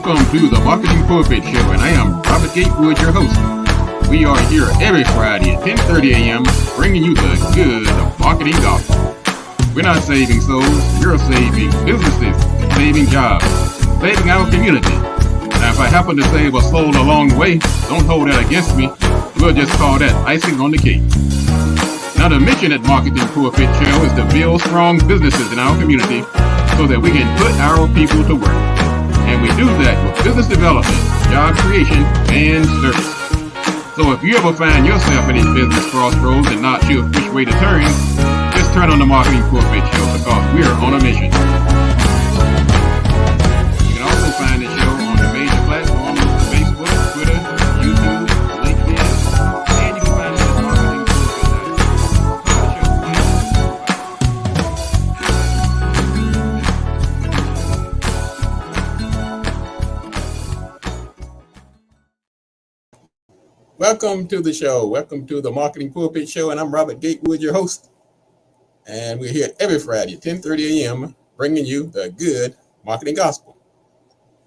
Welcome to the Marketing Pulpit Show, and I am Robert Gatewood, your host. We are here every Friday at 10:30 a.m. bringing you the good of marketing gospel. We're not saving souls, we're saving businesses, saving jobs, saving our community. Now, if I happen to save a soul along the way, don't hold that against me. We'll just call that icing on the cake. Now, the mission at Marketing Pulpit Show is to build strong businesses in our community so that we can put our people to work. And we do that with business development, job creation, and service. So if you ever find yourself in a business crossroads and not sure which way to turn, just turn on the Marketing Pulpit Show because we're on a mission. You can also find the show on the major platforms, Facebook, Twitter, YouTube, LinkedIn, and you can find it at Welcome to the show. Welcome to the Marketing Pulpit Show, and I'm Robert Gatewood, your host. And we're here every Friday at 10:30 a.m. bringing you the good marketing gospel.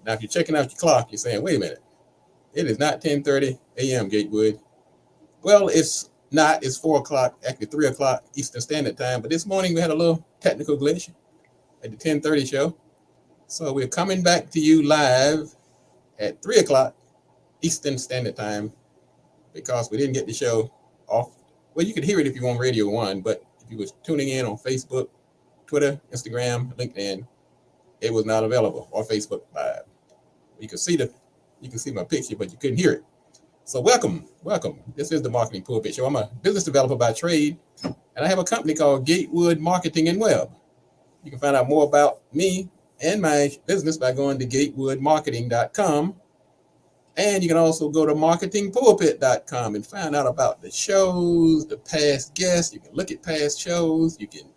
Now, if you're checking out your clock, you're saying, wait a minute, it is not 10:30 a.m., Gatewood. Well, it's not. It's 4 o'clock, actually 3 o'clock Eastern Standard Time. But this morning we had a little technical glitch at the 10:30 show. So we're coming back to you live at 3 o'clock Eastern Standard Time, because we didn't get the show off. Well, you could hear it if you want Radio 1, but if you was tuning in on Facebook, Twitter, Instagram, LinkedIn, it was not available, or Facebook Live. You can see my picture, but you couldn't hear it. So welcome. This is the Marketing Pulpit Show. I'm a business developer by trade, and I have a company called Gatewood Marketing and Web. You can find out more about me and my business by going to gatewoodmarketing.com. And you can also go to marketingpulpit.com and find out about the shows, the past guests. You can look at past shows. You can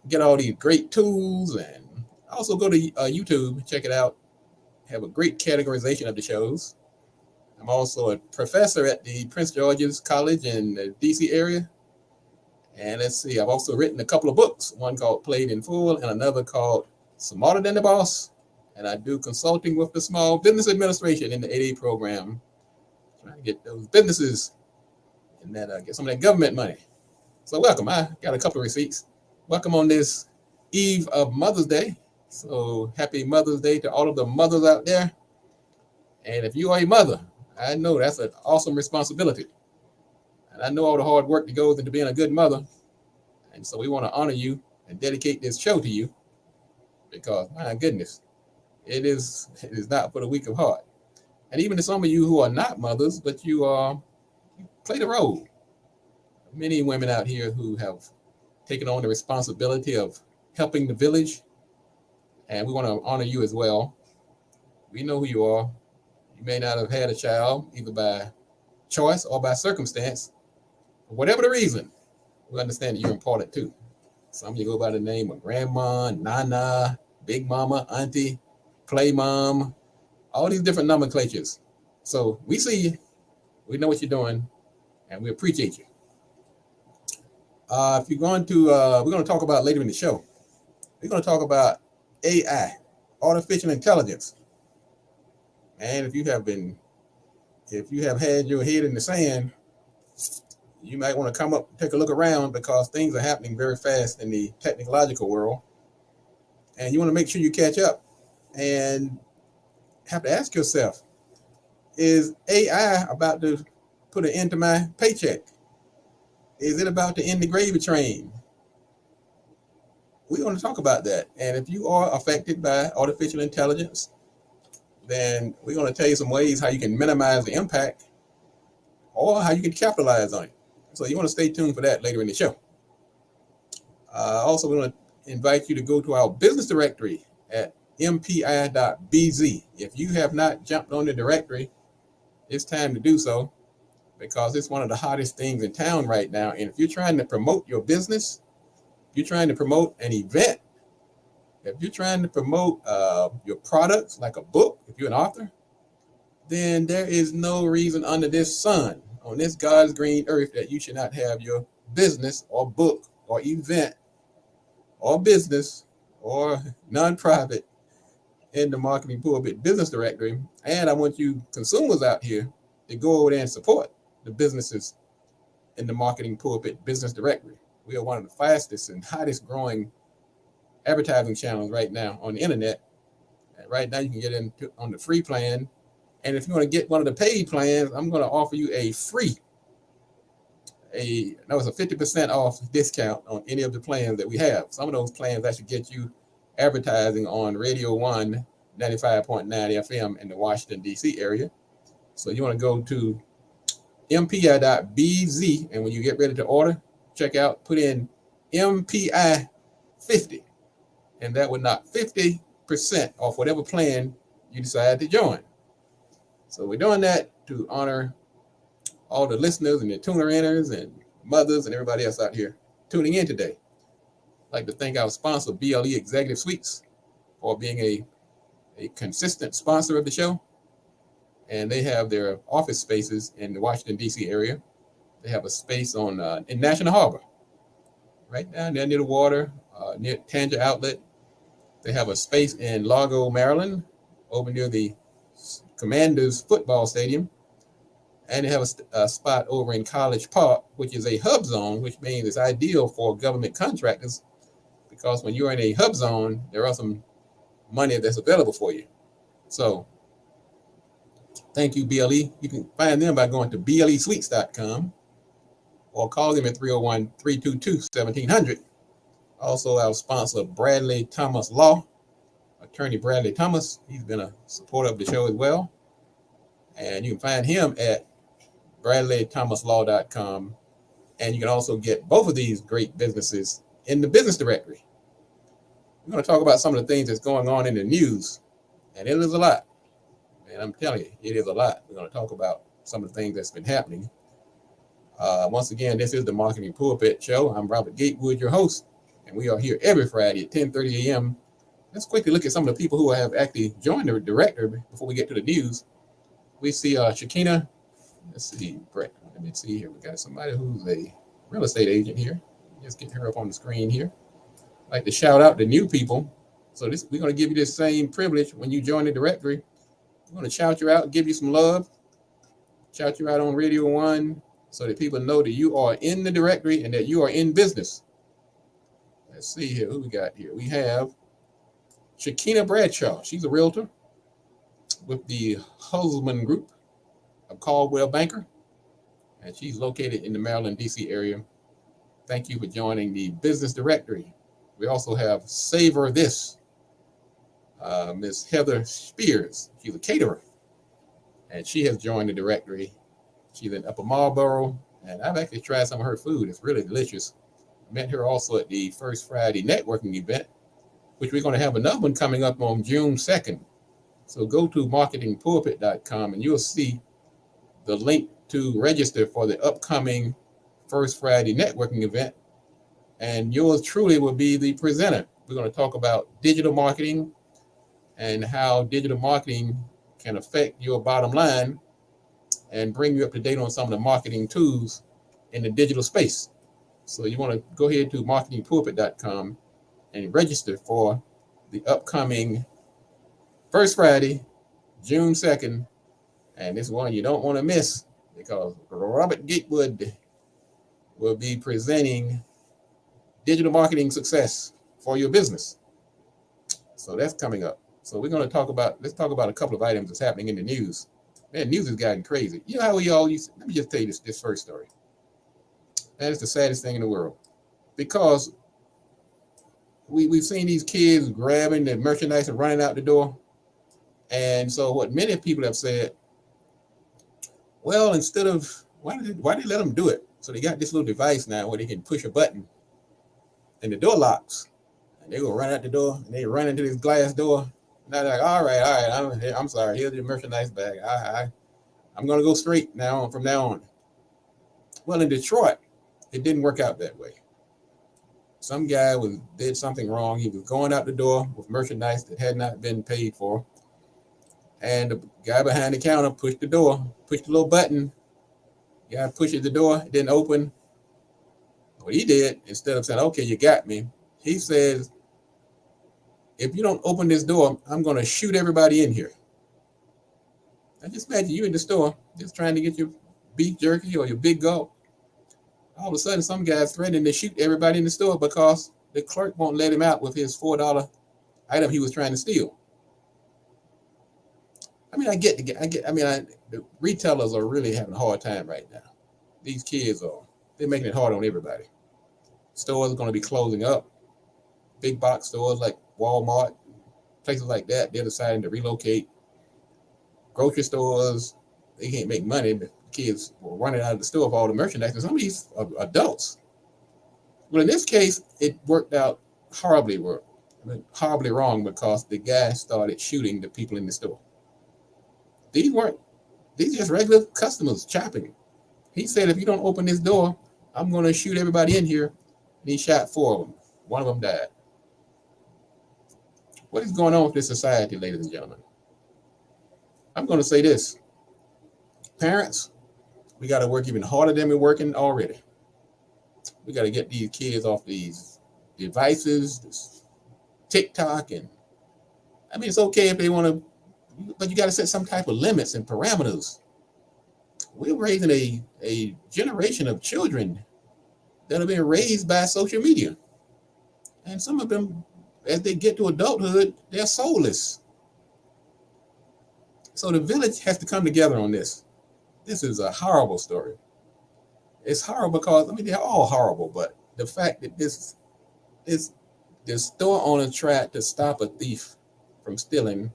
get all these great tools, and also go to YouTube, check it out. Have a great categorization of the shows. I'm also a professor at the Prince George's College in the DC area. And let's see, I've also written a couple of books, one called Played in Full and another called Smarter Than the Boss. And I do consulting with the Small Business Administration in the 8A program, trying to get those businesses and get some of that government money. So welcome. I got a couple of receipts. Welcome on this eve of Mother's Day. So happy Mother's Day to all of the mothers out there. And if you are a mother, I know that's an awesome responsibility. And I know all the hard work that goes into being a good mother. And so we want to honor you and dedicate this show to you, because my goodness, it is not for the weak of heart. And even to some of you who are not mothers, but you play the role. Many women out here who have taken on the responsibility of helping the village, and we want to honor you as well. We know who you are. You may not have had a child, either by choice or by circumstance. For whatever the reason, we understand that you're important too. Some of you go by the name of grandma, nana, big mama, auntie, play mom, all these different nomenclatures. So we see you, we know what you're doing, and we appreciate you. If you're going to, we're going to talk about later in the show, we're going to talk about AI, artificial intelligence. And if you have had your head in the sand, you might want to come up, take a look around, because things are happening very fast in the technological world. And you want to make sure you catch up and have to ask yourself, is AI about to put an end to my paycheck? Is it about to end the gravy train? We're going to talk about that. And if you are affected by artificial intelligence, then we're going to tell you some ways how you can minimize the impact or how you can capitalize on it. So you want to stay tuned for that later in the show. Also, we want to invite you to go to our business directory at mpi.bz. If you have not jumped on the directory, it's time to do so, because it's one of the hottest things in town right now. And if you're trying to promote your business, if you're trying to promote an event, if you're trying to promote your products, like a book, if you're an author, then there is no reason under this sun, on this God's green earth, that you should not have your business or book or event or business or nonprofit in the Marketing Pulpit Business Directory. And I want you consumers out here to go over there and support the businesses in the Marketing Pulpit Business Directory. We are one of the fastest and hottest growing advertising channels right now on the internet. And right now you can get into on the free plan. And if you want to get one of the paid plans, I'm going to offer you it's a 50% off discount on any of the plans that we have. Some of those plans actually get you advertising on Radio 1 95.9 FM in the Washington, D.C. area. So you want to go to mpi.bz, and when you get ready to order, check out, put in MPI 50, and that would knock 50% off whatever plan you decide to join. So we're doing that to honor all the listeners and the tuner inners and mothers and everybody else out here tuning in today. I'd like to thank our sponsor, BLE Executive Suites, for being a consistent sponsor of the show. And they have their office spaces in the Washington, D.C. area. They have a space in National Harbor, right down there near the water, near Tanger Outlet. They have a space in Largo, Maryland, over near the Commanders football stadium. And they have a spot over in College Park, which is a hub zone, which means it's ideal for government contractors, because when you're in a hub zone, there are some money that's available for you. So thank you, BLE. You can find them by going to blesuites.com or call them at 301-322-1700. Also, our sponsor, Bradley Thomas Law, attorney Bradley Thomas. He's been a supporter of the show as well. And you can find him at bradleythomaslaw.com. And you can also get both of these great businesses in the business directory. We're going to talk about some of the things that's going on in the news. And it is a lot. And I'm telling you, it is a lot. We're going to talk about some of the things that's been happening. Once again, this is the Marketing Pulpit Show. I'm Robert Gatewood, your host, and we are here every Friday at 10:30 a.m. Let's quickly look at some of the people who have actually joined the directory before we get to the news. We see Shakina. Let's see, Brett. Let me see here. We got somebody who's a real estate agent here. Just get her up on the screen here. I'd like to shout out the new people. So we're going to give you this same privilege when you join the directory. We're going to shout you out, give you some love, shout you out on Radio 1 so that people know that you are in the directory and that you are in business. Let's see here. Who we got here? We have Shakina Bradshaw. She's a realtor with the Husband Group of Caldwell Banker, and she's located in the Maryland, D.C. area. Thank you for joining the business directory. We also have Savor This. Miss Heather Spears. She's a caterer, and she has joined the directory. She's in Upper Marlboro, and I've actually tried some of her food. It's really delicious. I met her also at the First Friday networking event, which we're going to have another one coming up on June 2nd. So go to marketingpulpit.com and you'll see the link to register for the upcoming First Friday networking event. And yours truly will be the presenter. We're going to talk about digital marketing and how digital marketing can affect your bottom line and bring you up to date on some of the marketing tools in the digital space. So you want to go ahead to marketingpulpit.com and register for the upcoming First Friday, June 2nd. And this one you don't want to miss, because Robert Gatewood will be presenting digital marketing success for your business. So that's coming up. So let's talk about a couple of items that's happening in the news. Man, news has gotten crazy. You know how we all used to, let me just tell you this first story. That is the saddest thing in the world, because we've seen these kids grabbing the merchandise and running out the door. And so what many people have said, well, instead of, why did they let them do it? So they got this little device now where they can push a button and the door locks. And they go run out the door and they run into this glass door. And they're like, all right, I'm sorry, here's your merchandise bag. I'm going to go straight from now on. Well, in Detroit, it didn't work out that way. Some guy did something wrong. He was going out the door with merchandise that had not been paid for. And the guy behind the counter pushed the little button. The guy pushes the door, it didn't open. What he did, instead of saying, okay, you got me, he says, if you don't open this door, I'm going to shoot everybody in here. Now just imagine you in the store just trying to get your beef jerky or your big gulp. All of a sudden, some guy's threatening to shoot everybody in the store because the clerk won't let him out with his $4 item he was trying to steal. I mean, the retailers are really having a hard time right now. These kids they're making it hard on everybody. Stores are going to be closing up. Big box stores like Walmart, places like that, they're deciding to relocate. Grocery stores, they can't make money, but kids were running out of the store for all the merchandise. And some of these are adults. Well, in this case, it worked out horribly wrong because the guy started shooting the people in the store. These just regular customers chopping. He said, if you don't open this door, I'm going to shoot everybody in here. And he shot 4 of them. One of them died. What is going on with this society, ladies and gentlemen? I'm going to say this. Parents, we got to work even harder than we're working already. We got to get these kids off these devices, this TikTok, and I mean, it's okay if they want to, but you got to set some type of limits and parameters. We're raising a generation of children that are being raised by social media. And some of them, as they get to adulthood, they're soulless. So the village has to come together on this. This is a horrible story. It's horrible because, they're all horrible, but the fact that the store owner tried to stop a thief from stealing,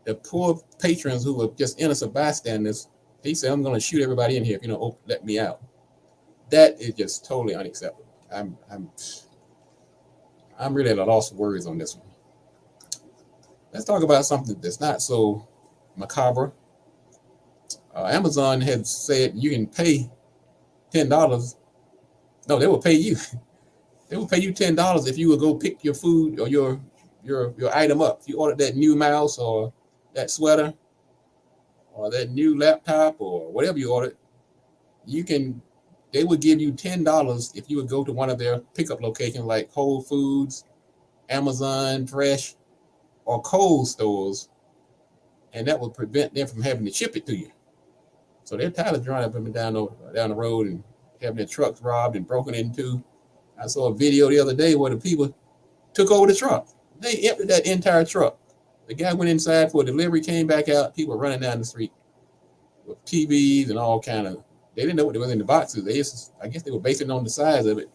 the poor patrons who were just innocent bystanders, he said, I'm going to shoot everybody in here if you don't let me out. That is just totally unacceptable. I'm really at a loss of words on this one. Let's talk about something that's not so macabre. Amazon had said you can pay $10. No, they will pay you. They will pay you $10 if you will go pick your food or your item up. If you ordered that new mouse or that sweater or that new laptop or whatever you ordered, they would give you $10 if you would go to one of their pickup locations like Whole Foods, Amazon Fresh, or Kohl's stores, and that would prevent them from having to ship it to you. So they're tired of driving up and down the road and having their trucks robbed and broken into. I saw a video the other day where the people took over the truck. They emptied that entire truck. The guy went inside for a delivery, came back out. People running down the street with TVs and all kind of. They didn't know what was in the boxes. I guess they were basing it on the size of it.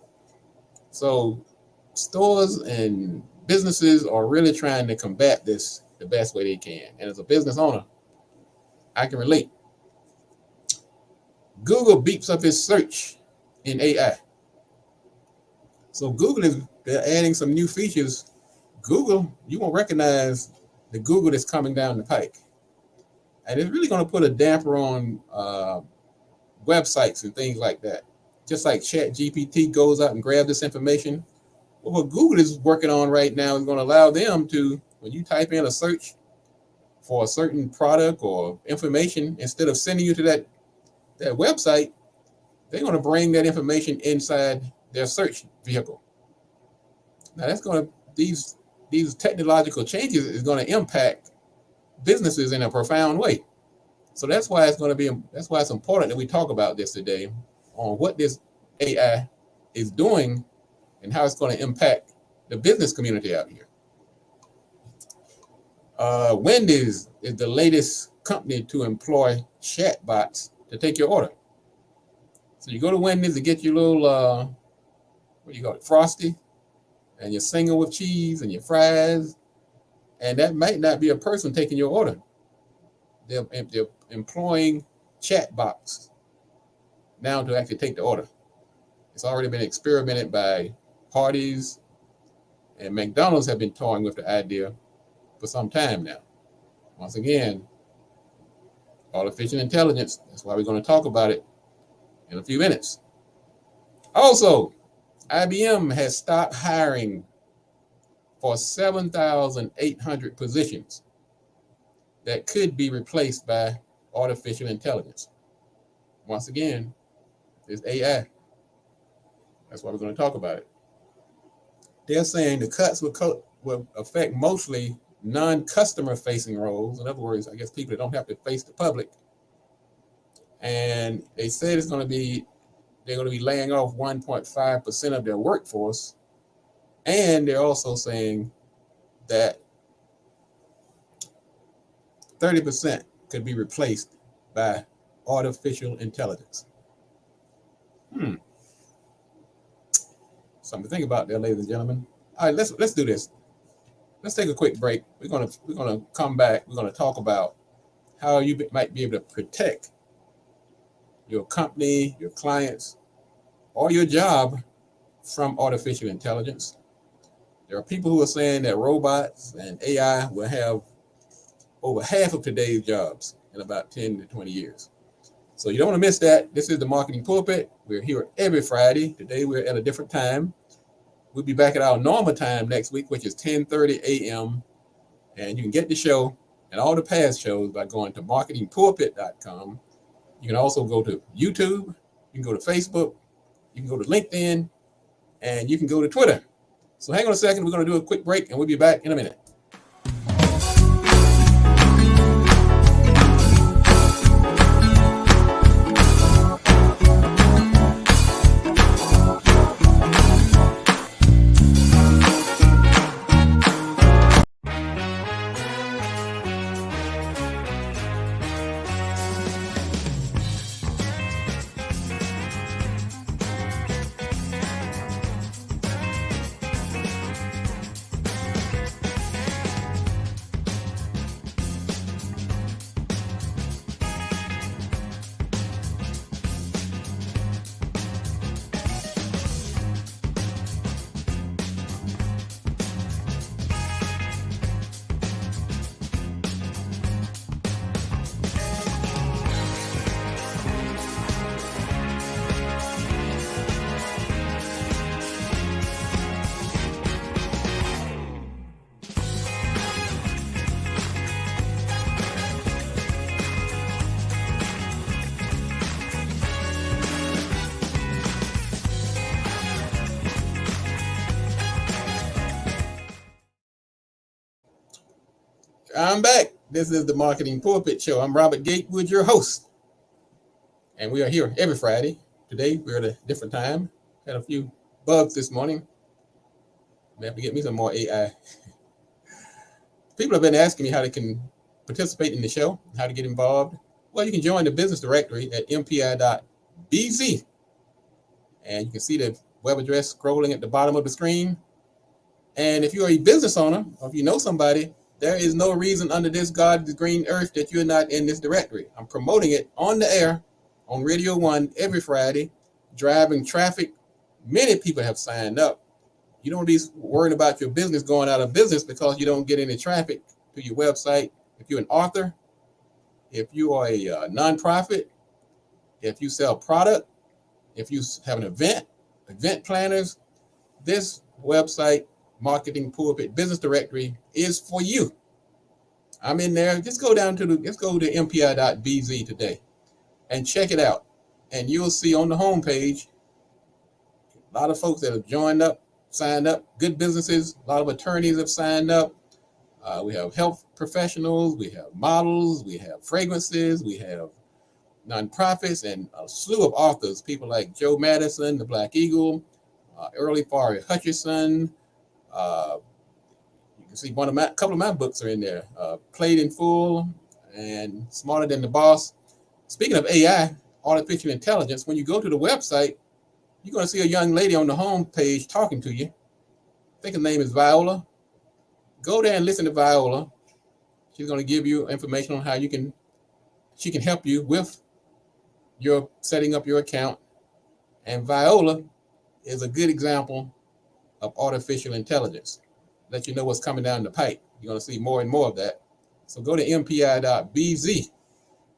So stores and businesses are really trying to combat this the best way they can. And as a business owner, I can relate. Google beeps up its search in AI. So they're adding some new features. Google, you won't recognize the Google that's coming down the pike. And it's really going to put a damper on websites and things like that. Just like ChatGPT goes out and grabs this information. Well, what Google is working on right now is going to allow them to, when you type in a search for a certain product or information, instead of sending you to that website, they're going to bring that information inside their search vehicle. Now that's going to, these technological changes is going to impact businesses in a profound way. So that's why it's important that we talk about this today on what this AI is doing and how it's going to impact the business community out here. Wendy's is the latest company to employ chatbots to take your order. So you go to Wendy's to get your little, Frosty and your single with cheese and your fries. And that might not be a person taking your order. They're employing chatbots now to actually take the order. It's already been experimented by Hardee's, and McDonald's have been toying with the idea for some time now. Once again, artificial intelligence. That's why we're going to talk about it in a few minutes. Also, IBM has stopped hiring for 7,800 positions that could be replaced by artificial intelligence. Once again, it's AI. That's why we're going to talk about it. They're saying the cuts will will affect mostly non-customer facing roles. In other words, I guess people that don't have to face the public. And they said they're going to be laying off 1.5% of their workforce. And they're also saying that 30% could be replaced by artificial intelligence. Something to think about there, ladies and gentlemen. All right, let's do this. Let's take a quick break. We're gonna come back. We're gonna talk about how you might be able to protect your company, your clients, or your job from artificial intelligence. There are people who are saying that robots and AI will have over half of today's jobs in about 10 to 20 years. So you don't want to miss that. This is the Marketing Pulpit. We're here every Friday. Today we're at a different time. We'll be back at our normal time next week, which is 10:30 a.m. And you can get the show and all the past shows by going to marketingpulpit.com. You can also go to YouTube. You can go to Facebook. You can go to LinkedIn. And you can go to Twitter. So hang on a second. We're going to do a quick break, and we'll be back in a minute. I'm back. This is the Marketing Pulpit Show. I'm Robert Gatewood, your host. And we are here every Friday. Today, we're at a different time. Had a few bugs this morning. May have to get me some more AI. People have been asking me how they can participate in the show, how to get involved. Well, you can join the business directory at mpi.bz. And you can see the web address scrolling at the bottom of the screen. And if you're a business owner, or if you know somebody, there is no reason under this God's green earth that you're not in this directory. I'm promoting it on the air on Radio 1 every Friday, driving traffic. Many people have signed up. You don't be worried about your business going out of business because you don't get any traffic to your website. If you're an author, if you are a nonprofit, if you sell product, if you have an event planners, this website, Marketing Pulpit Business Directory, is for you. I'm in there. Let's go to mpi.bz today and check it out. And you'll see on the homepage a lot of folks that have joined up, signed up, good businesses. A lot of attorneys have signed up. We have health professionals, we have models, we have fragrances, we have nonprofits, and a slew of authors, people like Joe Madison, the Black Eagle, Early Fari Hutchinson. You can see a couple of my books are in there, Played in Full and Smarter Than the Boss. Speaking of AI, artificial intelligence, when you go to the website, you're going to see a young lady on the home page talking to you. I think her name is Viola. Go there and listen to Viola. She's going to give you information on how she can help you with your setting up your account. And Viola is a good example of artificial intelligence. Let you know what's coming down the pipe. You're going to see more and more of that. So go to mpi.bz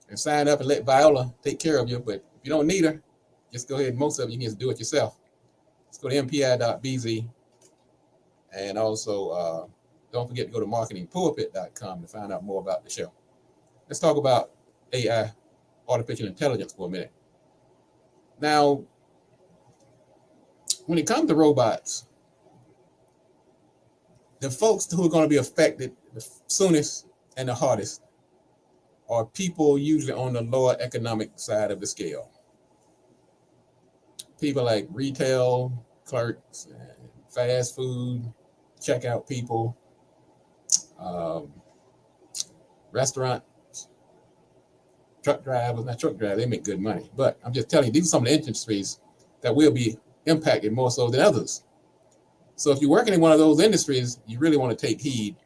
and sign up and let Viola take care of you. But if you don't need her, just go ahead. Most of you can just do it yourself. Let's go to mpi.bz. And also, don't forget to go to marketingpulpit.com to find out more about the show. Let's talk about AI, artificial intelligence, for a minute. Now, when it comes to robots, The folks who are going to be affected the soonest and the hardest are people usually on the lower economic side of the scale. People like retail clerks, and fast food, checkout people, um, restaurant truck drivers, not truck drivers, they make good money. But I'm just telling you, these are some of the industries that will be impacted more so than others. So if you're working in one of those industries, you really want to take heed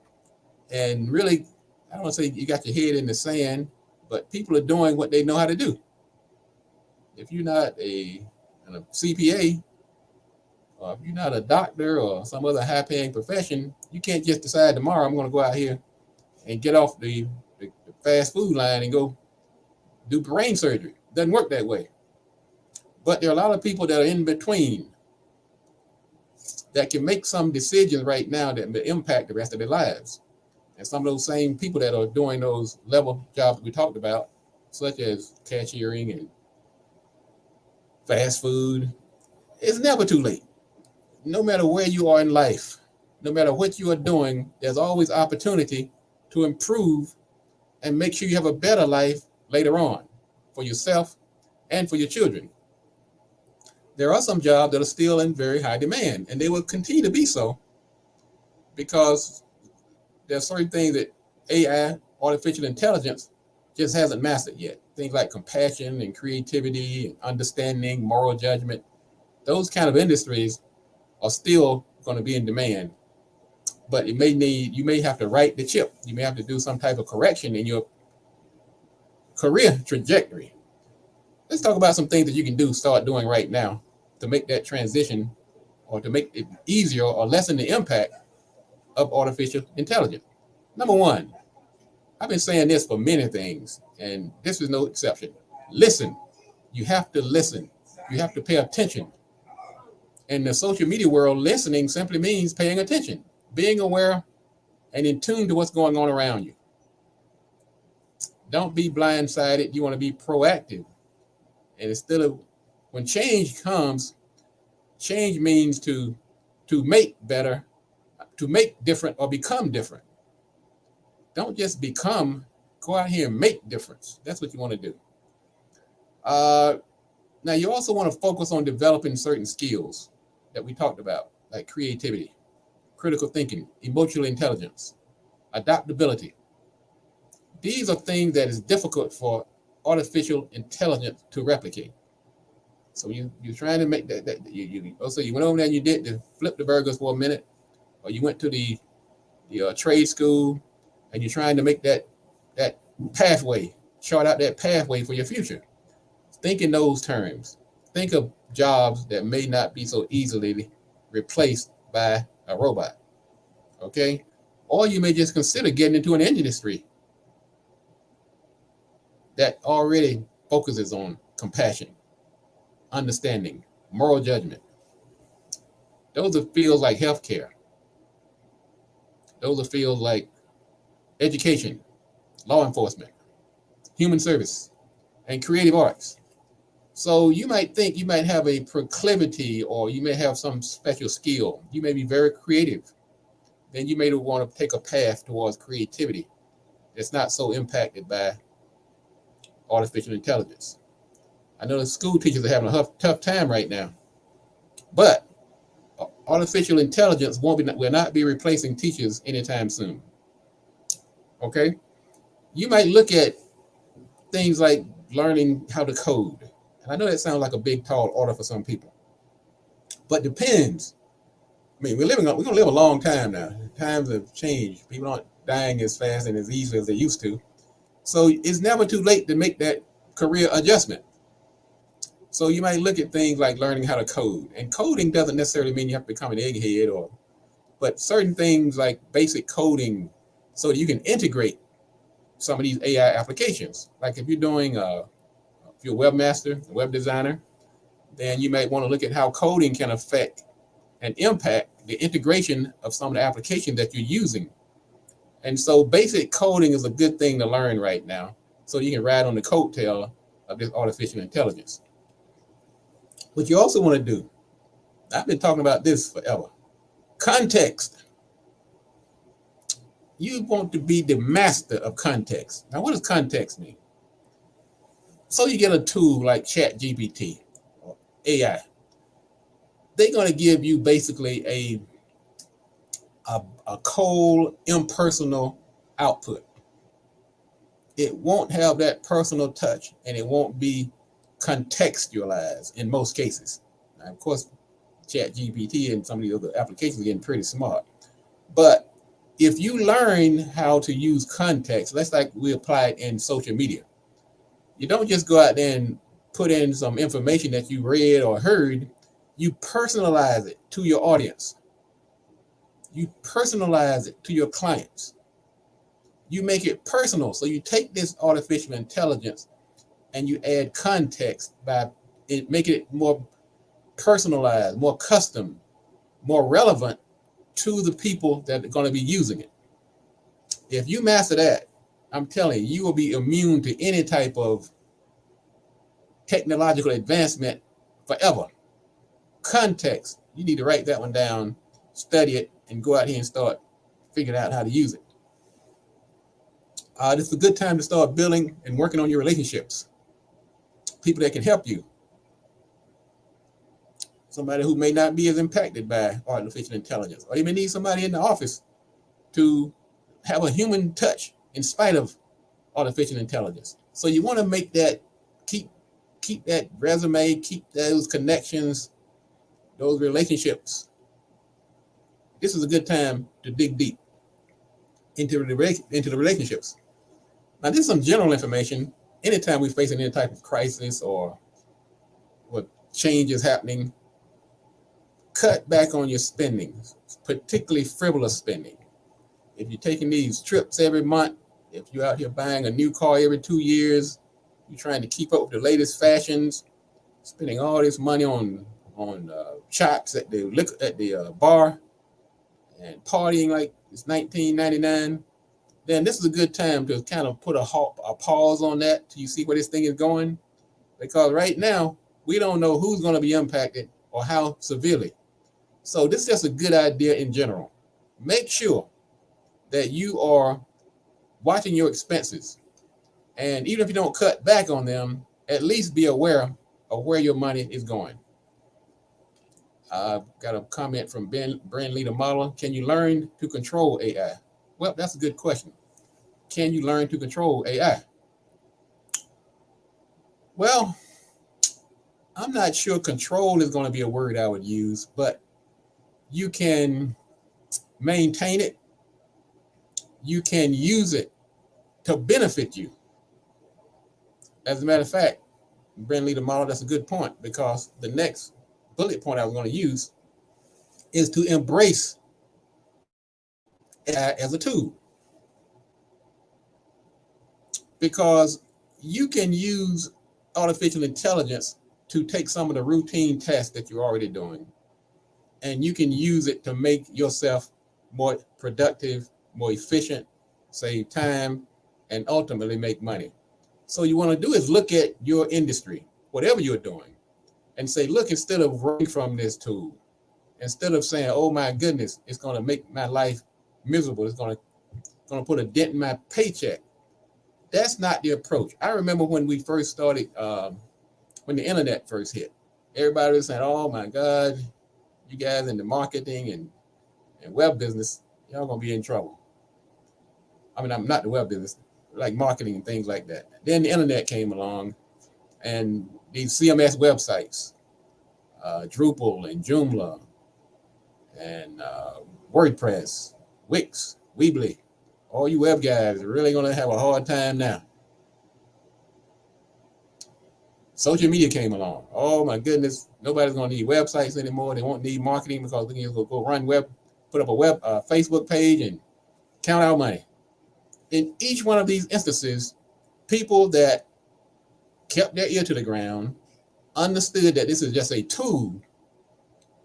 and really, I don't want to say you got your head in the sand, but people are doing what they know how to do. If you're not a CPA, or if you're not a doctor or some other high paying profession, you can't just decide tomorrow I'm going to go out here and get off the fast food line and go do brain surgery. Doesn't work that way. But there are a lot of people that are in between that can make some decisions right now that may impact the rest of their lives. And some of those same people that are doing those level jobs we talked about, such as cashiering and fast food, it's never too late. No matter where you are in life, no matter what you are doing, there's always opportunity to improve and make sure you have a better life later on for yourself and for your children. There are some jobs that are still in very high demand, and they will continue to be so because there are certain things that AI, artificial intelligence, just hasn't mastered yet. Things like compassion and creativity and understanding, moral judgment. Those kind of industries are still going to be in demand. But you may have to right the ship. You may have to do some type of correction in your career trajectory. Let's talk about some things that you can start doing right now to make that transition or to make it easier or lessen the impact of artificial intelligence. Number one, I've been saying this for many things, and this is no exception. Listen. You have to listen. You have to pay attention. In the social media world, listening simply means paying attention, being aware and in tune to what's going on around you. Don't be blindsided. You want to be proactive. And instead of when change comes, change means to make better, to make different or become different. Don't just become, go out here and make difference. That's what you want to do. Now, you also want to focus on developing certain skills that we talked about, like creativity, critical thinking, emotional intelligence, adaptability. These are things that is difficult for artificial intelligence to replicate. So you're trying to make that you also you went over there and you did the flip the burgers for a minute, or you went to the trade school and you're trying to make that pathway, chart out that pathway for your future. Think in those terms. Think of jobs that may not be so easily replaced by a robot. Okay? Or you may just consider getting into an industry that already focuses on compassion, understanding, moral judgment. Those are fields like healthcare. Those are fields like education, law enforcement, human service, and creative arts. So you might think you might have a proclivity or you may have some special skill. You may be very creative. Then you may want to take a path towards creativity that's not so impacted by artificial intelligence. I know the school teachers are having a tough time right now, but artificial intelligence will not be replacing teachers anytime soon. Okay? You might look at things like learning how to code. And I know that sounds like a big, tall order for some people, but depends. I mean, we're going to live a long time now. Times have changed. People aren't dying as fast and as easily as they used to. So it's never too late to make that career adjustment. So you might look at things like learning how to code. And coding doesn't necessarily mean you have to become an egghead, but certain things like basic coding so that you can integrate some of these AI applications. Like if you're doing if you're a webmaster, a web designer, then you might want to look at how coding can affect and impact the integration of some of the applications that you're using. And so basic coding is a good thing to learn right now, so you can ride on the coattail of this artificial intelligence. What you also want to do, I've been talking about this forever, context. you want to be the master of context. Now, what does context mean? So you get a tool like ChatGPT or AI. They're going to give you basically a cold, impersonal output. It won't have that personal touch, and it won't be contextualized in most cases. Now, of course, ChatGPT and some of the other applications are getting pretty smart. But if you learn how to use context, that's like we apply it in social media. You don't just go out there and put in some information that you read or heard. You personalize it to your audience. You personalize it to your clients. You make it personal. So you take this artificial intelligence and you add context by making it more personalized, more custom, more relevant to the people that are going to be using it. If you master that, I'm telling you, you will be immune to any type of technological advancement forever. Context, you need to write that one down, study it, and go out here and start figuring out how to use it. This is a good time to start building and working on your relationships. People that can help you. Somebody who may not be as impacted by artificial intelligence, or you may need somebody in the office to have a human touch in spite of artificial intelligence. So you want to make that, keep that resume, keep those connections, those relationships. This is a good time to dig deep into the relationships. Now, this is some general information. Anytime we're facing any type of crisis or what change is happening, cut back on your spending, particularly frivolous spending. If you're taking these trips every month, if you're out here buying a new car every 2 years, you're trying to keep up with the latest fashions, spending all this money on chops at the bar and partying like it's 1999, then this is a good time to kind of put a pause on that till you see where this thing is going. Because right now, we don't know who's going to be impacted or how severely. So this is just a good idea in general. Make sure that you are watching your expenses. And even if you don't cut back on them, at least be aware of where your money is going. I've got a comment from Brand Leader Model. Can you learn to control AI? Well, that's a good question. Can you learn to control AI? Well, I'm not sure control is going to be a word I would use, but you can maintain it. You can use it to benefit you. As a matter of fact, Brand Leader Model, that's a good point, because the next bullet point I was going to use is to embrace AI as a tool. Because you can use artificial intelligence to take some of the routine tasks that you're already doing, and you can use it to make yourself more productive, more efficient, save time, and ultimately make money. So you want to do is look at your industry, whatever you're doing, and say, look, instead of running from this tool, instead of saying, oh my goodness, it's going to make my life miserable, it's going to put a dent in my paycheck. That's not the approach. I remember when we first started, when the internet first hit, everybody was saying, oh my God, you guys in the marketing and web business, y'all going to be in trouble. I mean, I'm not the web business, like marketing and things like that. Then the internet came along, and these CMS websites, Drupal and Joomla and WordPress, Wix, Weebly, all you web guys are really going to have a hard time now. Social media came along. Oh my goodness, nobody's going to need websites anymore. They won't need marketing because we can just go run put up a Facebook page and count our money. In each one of these instances, people that kept their ear to the ground understood that this is just a tool.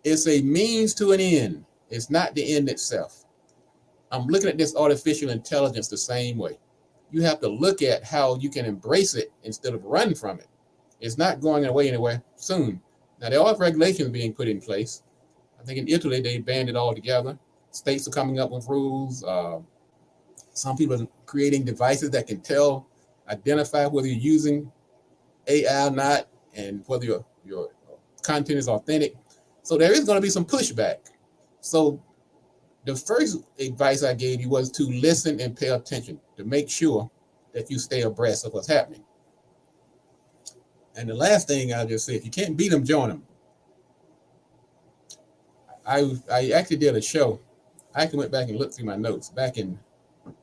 It's a means to an end. It's not the end itself. I'm looking at this artificial intelligence the same way. You have to look at how you can embrace it instead of run from it. It's not going away anywhere soon. Now, there are regulations being put in place. I think in Italy, they banned it altogether. States are coming up with rules. Some people are creating devices that can identify whether you're using AI or not, and whether your content is authentic. So there is going to be some pushback. So the first advice I gave you was to listen and pay attention to make sure that you stay abreast of what's happening. And the last thing I'll just say, if you can't beat them, join them. I actually did a show. I actually went back and looked through my notes back in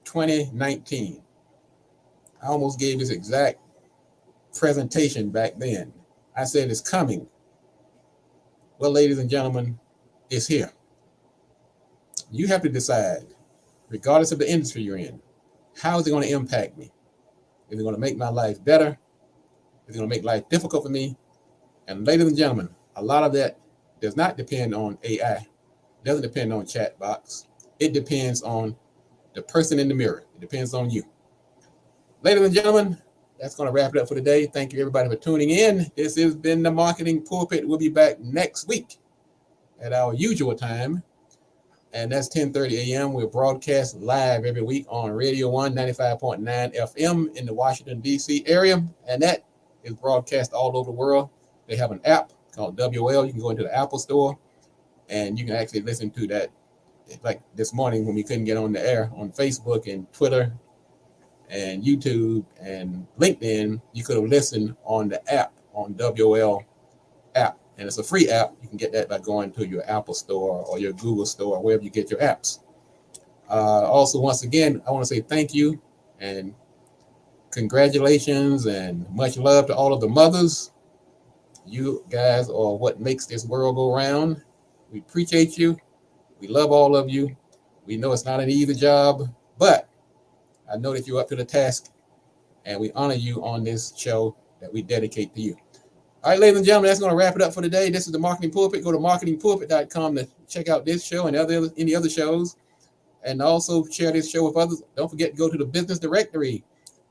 2019. I almost gave this exact presentation back then. I said it's coming. Well, ladies and gentlemen, it's here. You have to decide, regardless of the industry you're in, how is it going to impact me? Is it going to make my life better? Is it going to make life difficult for me? And ladies and gentlemen, a lot of that does not depend on AI. It doesn't depend on chat box. It depends on the person in the mirror. It depends on you. Ladies and gentlemen, that's going to wrap it up for today. Thank you, everybody, for tuning in. This has been the Marketing Pulpit. We'll be back next week at our usual time, and that's 10:30 a.m. We'll broadcast live every week on Radio 1 95.9 FM in the Washington, D.C. area, and that is broadcast all over the world. They have an app called WL. You can go into the Apple Store, and you can actually listen to that. Like this morning when we couldn't get on the air on Facebook and Twitter and YouTube and LinkedIn, you could have listened on the app, on WL app. And it's a free app. You can get that by going to your Apple Store or your Google Store, or wherever you get your apps. Also, once again, I want to say thank you and congratulations and much love to all of the mothers. You guys are what makes this world go round. We appreciate you. We love all of you. We know it's not an easy job, but I know that you're up to the task, and we honor you on this show that we dedicate to you. All right, ladies and gentlemen, that's going to wrap it up for today. This is the Marketing Pulpit. Go to marketingpulpit.com to check out this show and any other shows, and also share this show with others. Don't forget to go to the business directory.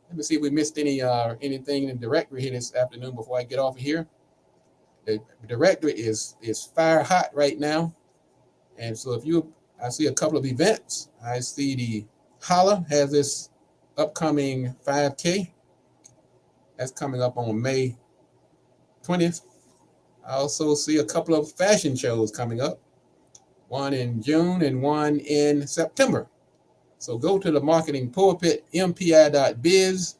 Let me see if we missed anything in the directory here this afternoon before I get off of here. The directory is fire hot right now, and so I see a couple of events. I see the Holla has this upcoming 5K. That's coming up on May 20th. I also see a couple of fashion shows coming up, one in June and one in September. So go to the Marketing Pulpit, mpi.biz,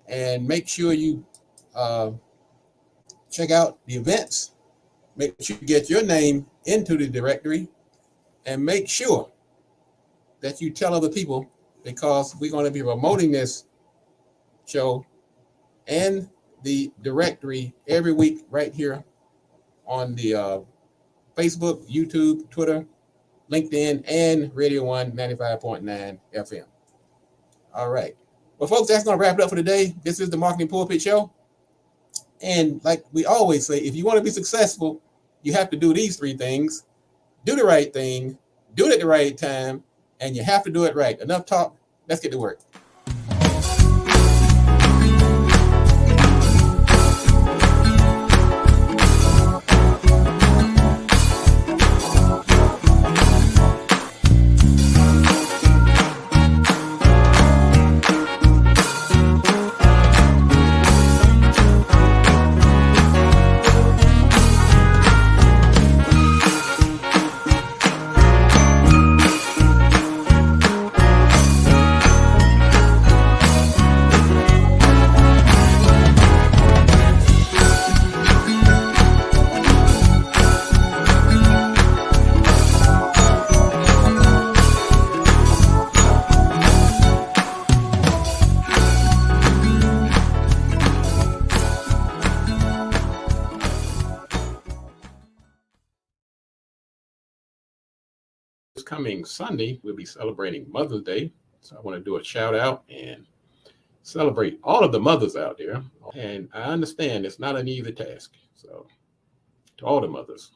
and make sure you check out the events. Make sure you get your name into the directory, and make sure that you tell other people, because we're going to be promoting this show and the directory every week right here on the Facebook, YouTube, Twitter, LinkedIn, and Radio 1 95.9 FM. All right. Well, folks, that's going to wrap it up for today. This is the Marketing Pulpit Show. And like we always say, if you want to be successful, you have to do these three things. Do the right thing, do it at the right time, and you have to do it right. Enough talk. Let's get to work. Coming Sunday, we'll be celebrating Mother's Day. So I want to do a shout out and celebrate all of the mothers out there. And I understand it's not an easy task. So to all the mothers,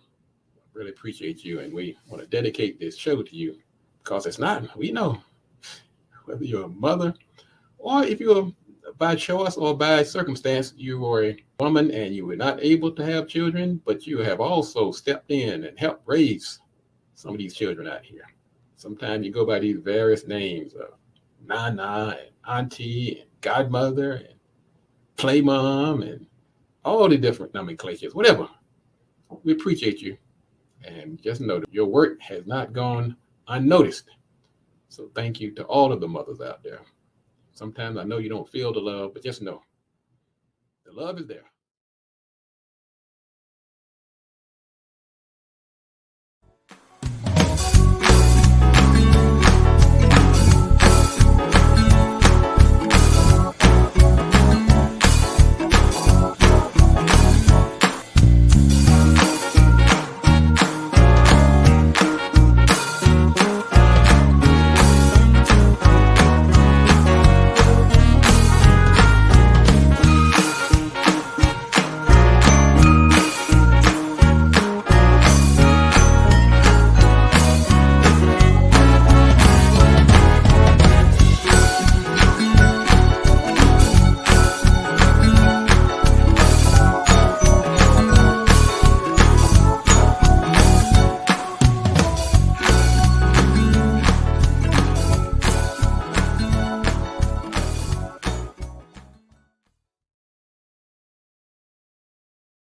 I really appreciate you. And we want to dedicate this show to you, because it's not, we know, whether you're a mother or if you're by choice or by circumstance, you are a woman and you were not able to have children, but you have also stepped in and helped raise some of these children out here. Sometimes you go by these various names of Nana and Auntie and Godmother and Play Mom and all the different nomenclatures, whatever. We appreciate you. And just know that your work has not gone unnoticed. So thank you to all of the mothers out there. Sometimes I know you don't feel the love, but just know the love is there.